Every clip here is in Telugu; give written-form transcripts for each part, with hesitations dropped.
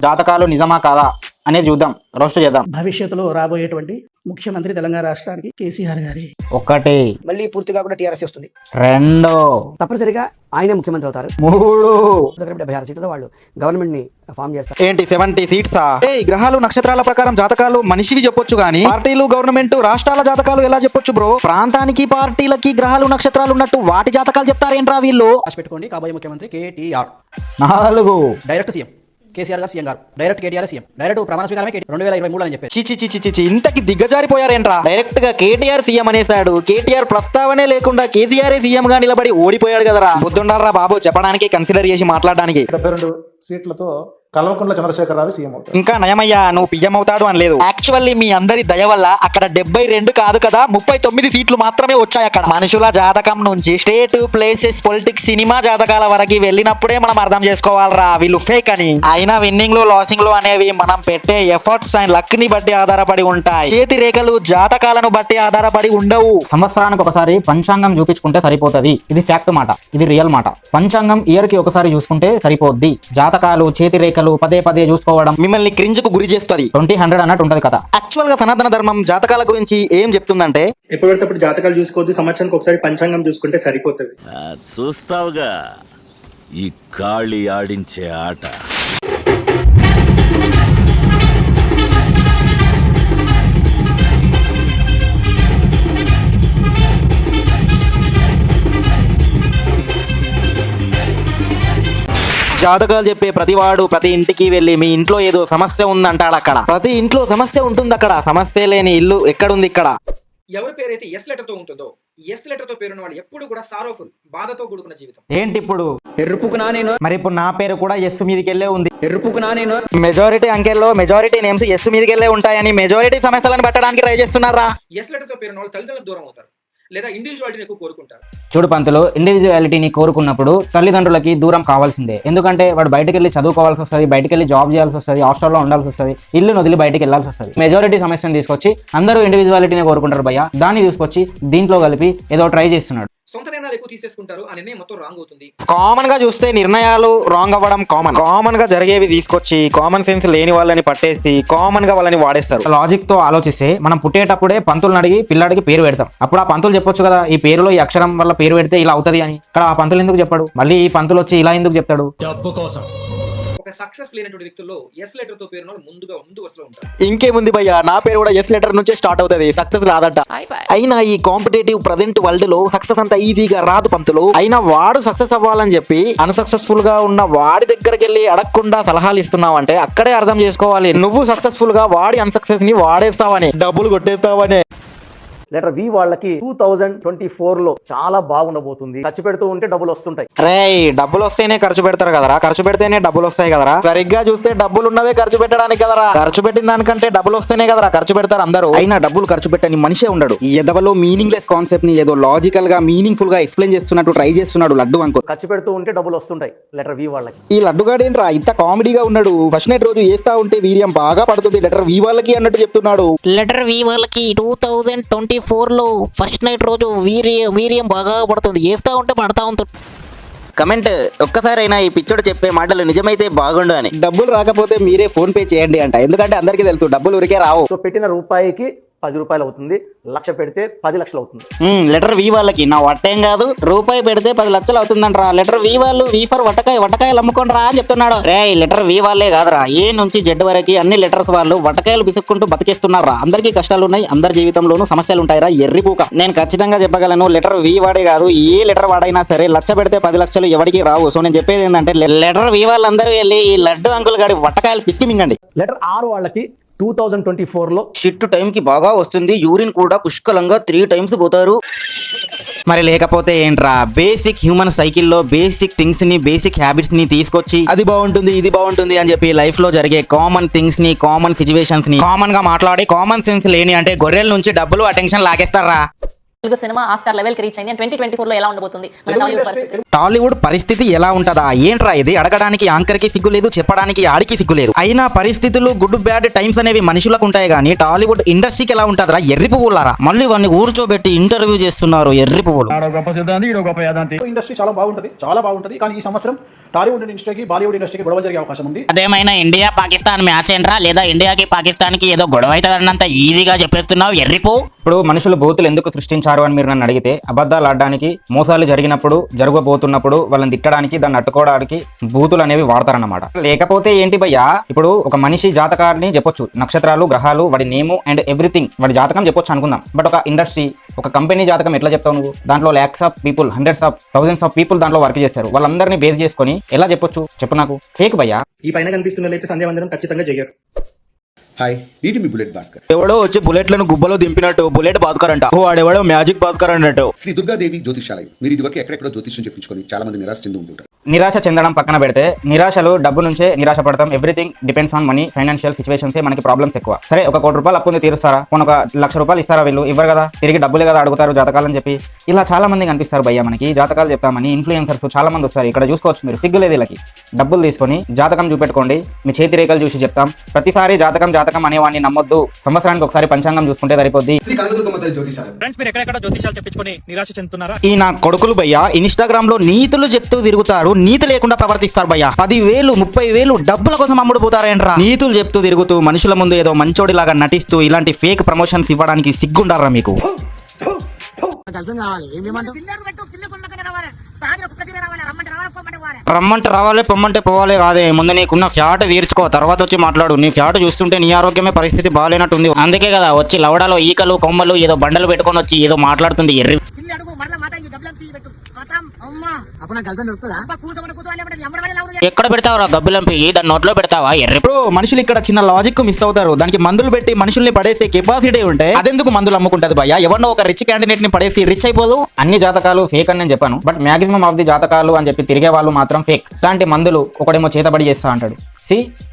జాతకాలు నిజమా కాదా అనేది చూద్దాం, రోస్ట్ చేద్దాం. భవిష్యత్తులో రాబోయేటువంటి ముఖ్యమంత్రి తెలంగాణ రాష్ట్రానికి కేసీఆర్ గారి. ఒకటి, మళ్ళీ పూర్తిగా కూడా టీఆర్ఎస్ వస్తుంది. రెండు, తప్పనిసరిగా ఆయనే ముఖ్యమంత్రి అవుతారు. మూడు, 76 సీట్లతో వాళ్ళు గవర్నమెంట్ ని ఫామ్ చేస్తారు. ఏంటి 70 సీట్సా? గ్రహాలు నక్షత్రాల ప్రకారం జాతకాలు మనిషివి చెప్పొచ్చు గానీ పార్టీలు గవర్నమెంట్ రాష్ట్రాల జాతకాలు ఎలా చెప్పొచ్చు బ్రో? ప్రాంతానికి పార్టీలకి గ్రహాలు నక్షత్రాలు ఉన్నట్టు వాటి జాతకాలు చెప్తారేంట్రా వీళ్ళు? పెట్టుకోండి, కాబోయే ముఖ్యమంత్రి కేటీఆర్. 4, డైరెక్ట్ సీఎం కేసీఆర్ గారు సీఎం గారు, డైరెక్ట్ కేటీఆర్ సీఎం, డైరెక్ట్ ప్రమాణ స్వీకారమే 2023 అని చెప్పారు. చిచి ఇంతకి దిగ్గజారిపోయారేంట్రా? డైరెక్ట్ గా కేటీఆర్ సీఎం అనేసాడు. కేటీఆర్ ప్రస్తావనే లేకుండా కేసీఆర్ సీఎం గా నిలబడి ఓడిపోయాడు కదరా. బుద్ధుండారా బాబు చెప్పడానికి, కన్సిడర్ చేసి మాట్లాడడానికి. 72 సీట్లతో కల్వకుంట్ల చంద్రశేఖరరావు సీఎం అవుతారు. ఇంకా నయమయ్యా, నువ్వు పిఎం అవుతాడు అని లేదు. యాక్చువల్లీ మీ అందరి దయ వల్ల అక్కడ 72 కాదు కదా 39 సీట్లు మాత్రమే వచ్చాయి. అక్కడ మనుషుల జాతకం నుంచి స్టేట్, ప్లేసెస్, పొలిటిక్స్, సినిమా జాతకాల వరకు వెళ్ళినప్పుడే మనం అర్థం చేసుకోవాలరా వీళ్ళు ఫేక్ అని. అయినా విన్నింగ్ లో లాసింగ్ లో అనేవి మనం పెట్టే ఎఫర్ట్స్ అండ్ లక్ ని బట్టి ఆధారపడి ఉంటాయి. చేతి రేఖలు జాతకాలను బట్టి ఆధారపడి ఉండవు. సంవత్సరానికి ఒకసారి పంచాంగం చూపించుకుంటే సరిపోతది. ఇది ఫ్యాక్ట్ మాట, ఇది రియల్ మాట. పంచాంగం ఇయర్ కి ఒకసారి చూసుకుంటే సరిపోద్ది. జాతకాలు, చేతి రేఖలు పదే పదే చూసుకోవడం మిమ్మల్ని క్రింజ్కు గురి చేస్తుంది. 20-100 అన్నట్టు ఉంటది కదా. యాక్చువల్ గా సనాతన ధర్మం జాతకాల గురించి ఏం చెప్తుందంటే, ఎప్పటికప్పుడు జాతకాలు చూసుకోవద్దు, సంవత్సరానికి ఒకసారి పంచాంగం చూసుకుంటే సరిపోతుంది. చూస్తావుగా ఈ కాళీ ఆడించే ఆట. జాతకాలు చెప్పే ప్రతివాడు ప్రతి ఇంటికి వెళ్ళి మీ ఇంట్లో ఏదో సమస్య ఉందంటాడు. అక్కడ ప్రతి ఇంట్లో సమస్య ఉంటుంది. అక్కడ సమస్య లేని ఇల్లు ఎక్కడుంది? ఇక్కడ ఎవరి పేరైతే ఎస్ లెటర్ తో ఉంటుందో, ఎస్ లెటర్ తో పేరున్న వాడు ఎప్పుడు కూడా సారోఫుల్, బాధతో కూడుకున్న జీవితం. ఏంటి ఇప్పుడు ఎర్రుపుకునా నేను, మరి ఇప్పుడు నా పేరు కూడా ఎస్ మీదకెళ్ళే ఉంది. ఎర్రుపుకునా నేను. మెజారిటీ అంకెల్లో మెజారిటీ నేమ్స్ ఎస్ మీదకెళ్ళే ఉంటాయని మెజారిటీ సమస్యలను పెట్టడానికి ట్రై చేస్తున్నారా? ఎస్ లెటర్ తో పేరున్న వాళ్ళు తల్లిదండ్రులకు దూరం అవుతారు, లేదా ఇండివిజువాలిటీని ఎక్కువ కోరుకుంటారు. చూడు పంతులు, ఇండివిజువాలిటీని కోరుకున్నప్పుడు తల్లిదండ్రులకి దూరం కావాల్సిందే. ఎందుకంటే వాడు బయటకు వెళ్ళి చదువుకోవాల్సి వస్తుంది, బయటకు వెళ్ళి జాబ్ చేయాల్సి వస్తుంది, హాస్టల్లో ఉండాల్సి వస్తుంది, ఇల్లు వదిలి బయటకు వెళ్ళాల్సి వస్తుంది. మెజారిటీ సమస్యను తీసుకొచ్చి అందరూ ఇండివిజువాలిటీని కోరుకుంటారు భయ్య. దాన్ని తీసుకొచ్చి దీంట్లో కలిపి ఏదో ట్రై చేస్తున్నాడు. సొంత నిర్ణయాలు ఎక్కువ తీసేసుకుంటారు, ఆ నిర్ణయం మొత్తం రాంగ్ అవుతుంది. కామన్ గా చూస్తే నిర్ణయాలు రాంగ్ అవ్వడం కామన్ గా జరిగేవి తీసుకొచ్చి కామన్ సెన్స్ లేని వాళ్ళని పట్టేసి కామన్ గా వాళ్ళని వాడేస్తారు. లాజిక్ తో ఆలోచిస్తే మనం పుట్టేటప్పుడే పంతులను అడిగి పిల్లాడికి పేరు పెడతాం. అప్పుడు ఆ పంతులు చెప్పొచ్చు కదా, ఈ పేరులో ఈ అక్షరం వల్ల పేరు పెడితే ఇలా అవుతుంది అని. ఇక్కడ ఆ పంతులు ఎందుకు చెప్పాడు? మళ్ళీ ఈ పంతులు వచ్చి ఇలా ఎందుకు చెప్తాడు? డబ్బు కోసం. ఒక సక్సెస్ లేనటువంటి వ్యక్తుల్లో ఎస్ లెటర్ తో పేరున్న వాళ్ళు ముందు వరుసలో ఉంటారు. ఇంకేముంది భయ్యా, నా పేరు కూడా ఎస్ లెటర్ నుంచే స్టార్ట్ అవుతుంది. సక్సెస్ రాదట. అయినా ఈ కాంపిటేటివ్ ప్రజెంట్ వరల్డ్ లో సక్సెస్ అంత ఈజీగా రాదు పంతులు. అయినా వాడు సక్సెస్ అవ్వాలని చెప్పి అన్సక్సెస్ఫుల్ గా ఉన్న వాడి దగ్గరికి వెళ్ళి అడగకుండా సలహాలు ఇస్తున్నావు అంటే అక్కడే అర్థం చేసుకోవాలి నువ్వు సక్సెస్ఫుల్ గా వాడి అన్సక్సెస్ ని వాడేస్తావని, డబ్బులు కొట్టేస్తావని. లెటర్ వి వాళ్ళకి 2024 లో చాలా బాగుండబోతుంది. ఖర్చు పెడుతూ ఉంటే డబ్బులు వస్తుంటాయి. రేయ్, డబ్బులు వస్తేనే ఖర్చు పెడతారు కదరా, ఖర్చు పెడితేనే డబ్బులు వస్తాయి కదరా. సరిగ్గా చూస్తే డబ్బులు ఉన్నవే ఖర్చు పెట్టడానికి కదరా. ఖర్చు పెట్టిన దానికంటే డబ్బులు వస్తేనే కదరా ఖర్చు పెడతారు అందరూ. అయినా డబ్బులు ఖర్చు పెట్టని మనిషే ఉండడు. ఈ ఎదవలో మీనింగ్లెస్ కాన్సెప్ట్ ని ఏదో లాజికల్ గా మీనింగ్ఫుల్ గా ఎక్స్ప్లెయిన్ చేస్తున్నట్టు ట్రై చేస్తున్నాడు లడ్డు అంకు. ఖర్చు పెడుతూ ఉంటే డబ్బులు వస్తుంటాయి లెటర్ వి వాళ్ళకి. ఈ లడ్డుగాడేంట్రా ఇంత కామెడీగా ఉన్నాడు? ఫస్ట్ నైట్ రోజు వేస్తా ఉంటే వీర్యం బాగా పడుతుంది లెటర్ వి వాళ్ళకి అన్నట్టు చెప్తున్నాడు. లెటర్ వి వాళ్ళకి 2024 లో ఫస్ట్ నైట్ రోజు వీర్యం బాగా పడుతుంది, వేస్తా ఉంటే పడతా ఉంటుంది. కమెంట్ ఒక్కసారైనా ఈ పిచ్చోడు చెప్పే మాటలు నిజమైతే బాగుండు అని. డబ్బులు రాకపోతే మీరే ఫోన్ పే చేయండి అంట. ఎందుకంటే అందరికీ తెలుసు డబ్బులు ఉరికే రావు. సో పెట్టిన రూపాయికి 10 రూపాయలు అవుతుంది, 1,00,000 పెడితే 10 లక్షలు అవుతుంది. లెటర్ వి వాళ్ళకి నా వట్టేం కాదు, రూపాయి పెడితే 10 లక్షలు అవుతుందంటరా. లెటర్ వి వాళ్ళు వి ఫర్ వట్టకాయలు అమ్ముకోండి రా అని చెప్తున్నాడు. రే, లెటర్ వి వాళ్ళే కాదురా, ఏ నుంచి జెడ్ వరకు అన్ని లెటర్స్ వాళ్ళు వట్టకాయలు బిసుక్కుంటూ బతికేస్తున్నారా. అందరికీ కష్టాలు ఉన్నాయి, అందరి జీవితంలోనూ సమస్యలు ఉంటాయిరా ఎర్రిపూక. నేను ఖచ్చితంగా చెప్పగలను, లెటర్ వి వాడే కాదు ఏ లెటర్ వాడైనా సరే 1,00,000 పెడితే 10 లక్షలు ఎవరికి రావు. సో నేను చెప్పేది ఏంటంటే లెటర్ వి వాళ్ళందరూ వెళ్ళి ఈ లడ్డు అంకుల్ గాడి వట్టకాయలు పిసికి మింగండి. లెటర్ ఆర్ వాళ్ళకి 2024 లో షిట్ టైం కి బాగా వస్తుంది, యూరిన్ కూడా పుష్కలంగా 3 టైమ్స్ పోతారు. మరి లేకపోతే ఏంట్రా, బేసిక్ హ్యూమన్ సైకిల్లో బేసిక్ థింగ్స్ ని, బేసిక్ హ్యాబిట్స్ ని తీసుకొచ్చి అది బాగుంటుంది ఇది బాగుంటుంది అని చెప్పి లైఫ్ లో జరిగే కామన్ థింగ్స్ ని, కామన్ సిచ్యువేషన్స్ ని కామన్ గా మాట్లాడి కామన్ సెన్స్ లేని అంటే గొర్రెల నుంచి డబ్బులు అటెన్షన్ లాగేస్తారా. తెలుగు సినిమా ఆస్కార్ లెవెల్ కి రీచ్ అయింది. 2024 లో ఎలా ఉండబోతుంది మన టాలీవుడ్ పరిస్థితి? టాలీవుడ్ పరిస్థితి ఎలా ఉంటదా? ఏంట్రా ఇది? అడగడానికి యాంకర్ కి సిగ్గు లేదు, చెప్పడానికి ఆడికి సిగ్గు లేదు. అయినా పరిస్థితులు గుడ్ బ్యాడ్ టైమ్స్ అనేవి మనుషులకు ఉంటాయి కానీ టాలీవుడ్ ఇండస్ట్రీకి ఎలా ఉంటదరా ఎర్రి పువ్వులారా. మళ్ళీ వాడిని కూర్చోబెట్టి ఇంటర్వ్యూ చేస్తున్నారు ఎర్రి పువ్వులు. ఇండస్ట్రీ చాలా బాగుంటది కానీ ఈ సంవత్సరం టాలీవుడ్ ఇండస్ట్రీకి బాలీవుడ్ ఇండస్ట్రీకి గొడవ జరిగే అవకాశం ఉంది. అదేమైనా ఇండియా పాకిస్తాన్ మ్యాచ్ ఏంట్రా, లేదా ఇండియాకి పాకిస్తాన్ కి ఏదో గొడవ అవుతుందన్నంత ఈజీగా చెప్పేస్తున్నావు ఎర్రిపో. ఇప్పుడు మనుషులు బూతులు ఎందుకు సృష్టించారు అని మీరు నన్ను అడిగితే, అబద్ధాలు ఆడడానికి, మోసాలు జరిగినప్పుడు, జరగబోతున్నప్పుడు వాళ్ళని తిట్టడానికి, దాన్ని అట్టుకోవడానికి బూతులు అనేవి వాడతారన్నమాట. లేకపోతే ఏంటి భయ్యా, ఇప్పుడు ఒక మనిషి జాతకాన్ని చెప్పొచ్చు, నక్షత్రాలు, గ్రహాలు, వాడి నేము అండ్ ఎవ్రీథింగ్, వాడి జాతకం చెప్పొచ్చు అనుకుందాం. బట్ ఒక ఇండస్ట్రీ, ఒక కంపెనీ జాతకం ఎట్లా చెప్తావు నువ్వు? దాంట్లో lakhs of people, hundreds of thousands of people దాంట్లో వర్క్ చేస్తారు. వాళ్ళందరినీ బేస్ చేసుకొని ఎలా చెప్పొచ్చు చెప్పు నాకు? ఫేక్ భయ్యా. ఈ పైన కనిపిస్తున్నట్లయితే సంధ్యావందనం ఖచ్చితంగా చేయరు. హాయ్, నీటి మీ బుల్లెట్ భాస్కర్. ఎవడో వచ్చి బుల్లెట్లను గుబ్బలో దింపినట్టు బుల్లెట్ భాస్కర్ అంట. ఓ ఆడెవడో మ్యాజిక్ భాస్కర్ అన్నట్టు. శ్రీ దుర్గాదేవి జ్యోతిషాలయం. మీరు ఇదివరకు ఎక్కడెక్కడో జ్యోతిష్యం చెప్పించుకొని చాలా మంది నిరాశ చెంది ఉంటుంటారు. నిరాశ చెందడం పక్కన పెడితే, నిరాశలు డబ్బు నుంచే నిరాశ పడతాం. Everything depends on money, financial situations మనకి ప్రాబ్లమ్స్ ఎక్కువ. సరే, ఒక ₹1,00,000 అప్పు ఉంది, తీరుస్తారా? ఒక ₹1,00,000 ఇస్తారా? వీళ్ళు ఇవ్వరు కదా, తిరిగి డబ్బులే కదా అడుగుతారు జాతకాలని చెప్పి. ఇలా చాలా మంది కనిపిస్తారు భయ్యా మనకి. జాతకాలు చెప్తామని ఇన్ఫ్లుయెన్సర్స్ చాలా మంది వస్తారు. ఇక్కడ చూసుకోవచ్చు మీరు, సిగ్గులేదు వీళ్ళకి. డబ్బులు తీసుకొని జాతకం చూపెట్టుకోండి, మీ చేతి రేఖలు చూసి చెప్తాం. ప్రతిసారి జాతకం జాతకం అనేవాడిని నమ్మొద్దు. సంవత్సరానికి ఒకసారి పంచాంగం చూసుకుంటే సరిపోద్ది. ఈ నా కొడుకులు భయ్యా ఇన్స్టాగ్రామ్ లో నీతులు చెప్తూ తిరుగుతారు, నీతి లేకుండా ప్రవర్తిస్తారు భయ్యా. 10,000 30,000 డబ్బుల కోసం అమ్ముడు పోతారేంట్రా? నీతులు చెప్తూ తిరుగుతూ మనుషుల ముందు ఏదో మంచోడిలాగా నటిస్తూ ఇలాంటి ఫేక్ ప్రమోషన్స్ ఇవ్వడానికి సిగ్గుండారా మీకు? రమ్మంటే రావాలి, పొమ్మంటే పోవాలి కాదే. ముందు నీకున్న ఫ్యాట్ తీర్చుకో, తర్వాత వచ్చి మాట్లాడు. నీ ఫ్యాట్ చూస్తుంటే నీ ఆరోగ్యమే పరిస్థితి బాగాలేనట్టుంది. అందుకే కదా వచ్చి లవడాలో ఈకలు కొమ్మలు ఏదో బండలు పెట్టుకొని వచ్చి ఏదో మాట్లాడుతుంది ఎర్రి. ఎక్కడ పెడతావురా గబ్బులంపి? దాని నోట్లో పెడతావా ఎర్రి? ఇప్పుడు మనుషులు ఇక్కడ చిన్న లాజిక్ మిస్ అవుతారు. దానికి మందులు పెట్టి మనుషుల్ని పడేసే కెపాసిటీ ఉంటే అదెందుకు మందులు అమ్ముకుంటది భయ్యా? ఎవరినో ఒక రిచ్ క్యాండిడేట్ ని పడేసి రిచ్ అయిపోదు. అన్ని జాతకాలు ఫేక్ అని నేను చెప్పాను, బట్ మాక్సిమం ఆఫ్ ది జాతకాలు అని చెప్పి తిరిగే వాళ్ళు మాత్రం ఫేక్. ఇలాంటి మందులు ఒకడేమో చేతబడి చేస్తా అంటాడు.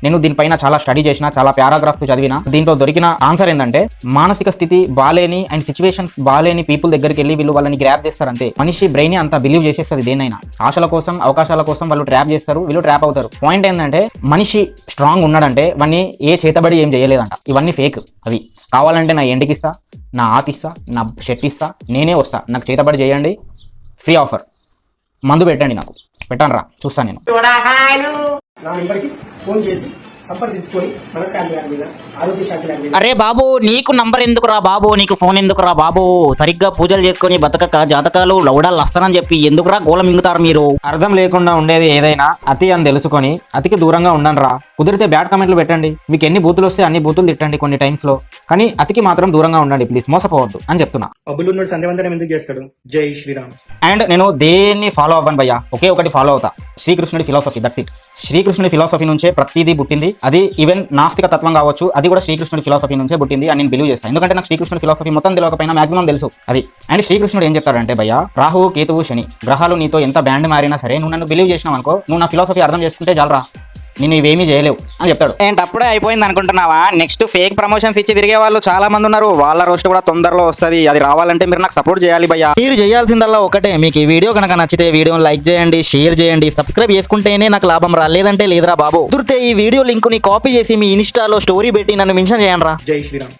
నేను దీనిపైన చాలా స్టడీ చేసిన, చాలా పారాగ్రాఫ్స్ చదివిన. దీంట్లో దొరికిన ఆన్సర్ ఏంటంటే, మానసిక స్థితి బాలేని అండ్ సిచ్యువేషన్స్ బాలేని పీపుల్ దగ్గరికి వెళ్ళి వీళ్ళు వాళ్ళని గ్రాప్ చేస్తారంతే. మనిషి బ్రెయిన్ అంతా బిలీవ్ చేసేస్తుంది దేనైనా. ఆశల కోసం, అవకాశాల కోసం వాళ్ళు ట్రాప్ చేస్తారు, వీళ్ళు ట్రాప్ అవుతారు. పాయింట్ ఏంటంటే, మనిషి స్ట్రాంగ్ ఉన్నాడంటే వాడిని ఏ చేతబడి ఏం చేయలేదంట. ఇవన్నీ ఫేక్. అవి కావాలంటే నా ఎండికి ఇస్తా, నా ఆతిస్తా, నా షర్ట్ ఇస్తా, నేనే వస్తా, నాకు చేతబడి చేయండి, ఫ్రీ ఆఫర్. మందు పెట్టండి, నాకు పెట్టండి రా, చూస్తాను నేను. నా నెంబర్కి ఫోన్ చేసి సంప్రదించుకొని మనశ్శాంతి గారి మీద, ఆరోగ్య శాంతి గారి మీద. అరే బాబు, నీకు నంబర్ ఎందుకురా బాబు, నీకు ఫోన్ ఎందుకురా బాబు? సరిగ్గా పూజలు చేసుకొని బతకక జాతకాలు లౌడాలు వస్తానని చెప్పి ఎందుకురా గోళం మింగుతారు మీరు? అర్థం లేకుండా ఉండేది ఏదైనా అతి అని తెలుసుకొని అతికి దూరంగా ఉండండి రా. కుదిరితే బ్యాడ్ కామెంట్లు పెట్టండి, మీకు ఎన్ని బూతులు వస్తే అన్ని బూతులు తిట్టండి కొన్ని టైమ్స్ లో, కానీ అతికి మాత్రం దూరంగా ఉండండి ప్లీజ్. మోసపోవద్దు అని చెప్తున్నా. అబ్బులున్నోడు సంధ్యావందనం ఎందుకు చేస్తాడు? జై శ్రీరామ్. అండ్ నేను దేన్ని ఫాలో అవ్వను భయ్యా, ఒకే ఒకటి ఫాలో అవుతా, శ్రీకృష్ణుడి ఫిలాసఫీ. That's it. శ్రీకృష్ణుడి ఫిలాసఫీ నుంచే ప్రతిదీ పుట్టింది. అది ఈవెన్ నాస్తిక తత్వం కావచ్చు, అది కూడా శ్రీకృష్ణుడి ఫిలాసఫీ నుంచే పుట్టింది అని నేను బిలీవ్ చేస్తాను. ఎందుకంటే నాకు శ్రీకృష్ణుడి ఫిలాసఫీ మొత్తం తెలియకపోయినా మాక్సిమం తెలుసు అది. అండ్ శ్రీకృష్ణుడు ఏం చెప్తాడంటే భయ్యా, రాహువు, కేతువు, శని గ్రహాలు నీతో ఎంత బ్యాండ్ మారినా సరే నువ్వు నన్ను బిలీవ్ చేసినావు అనుకో, నువ్వు నా ఫిలాసఫీ అర్థం చేసుకుంటే చాలరా, నేను ఇవేమీ చేయలేవు అని చెప్తాడు. ఏంటి అప్పుడే అయిపోయింది అనుకుంటున్నావా? నెక్స్ట్ ఫేక్ ప్రమోషన్స్ ఇచ్చి తిరిగే వాళ్ళు చాలా మంది ఉన్నారు. వాళ్ళ రోస్ట్ కూడా తొందరలో వస్తుంది. అది రావాలంటే మీరు నాకు సపోర్ట్ చేయాలి భయ్యా. మీరు చేయాల్సిందల్లా ఒకటే, మీకు ఈ వీడియో కనుక నచ్చితే వీడియోని లైక్ చేయండి, షేర్ చేయండి, సబ్స్క్రైబ్ చేసుకుంటేనే నాకు లాభం రా, లేదంటే లేదురా బాబు. కుదిరితే ఈ వీడియో లింక్ ని కాపీ చేసి మీ ఇన్స్టాలో స్టోరీ పెట్టి నన్ను మెన్షన్ చేయండి రా. జై శ్రీరామ్.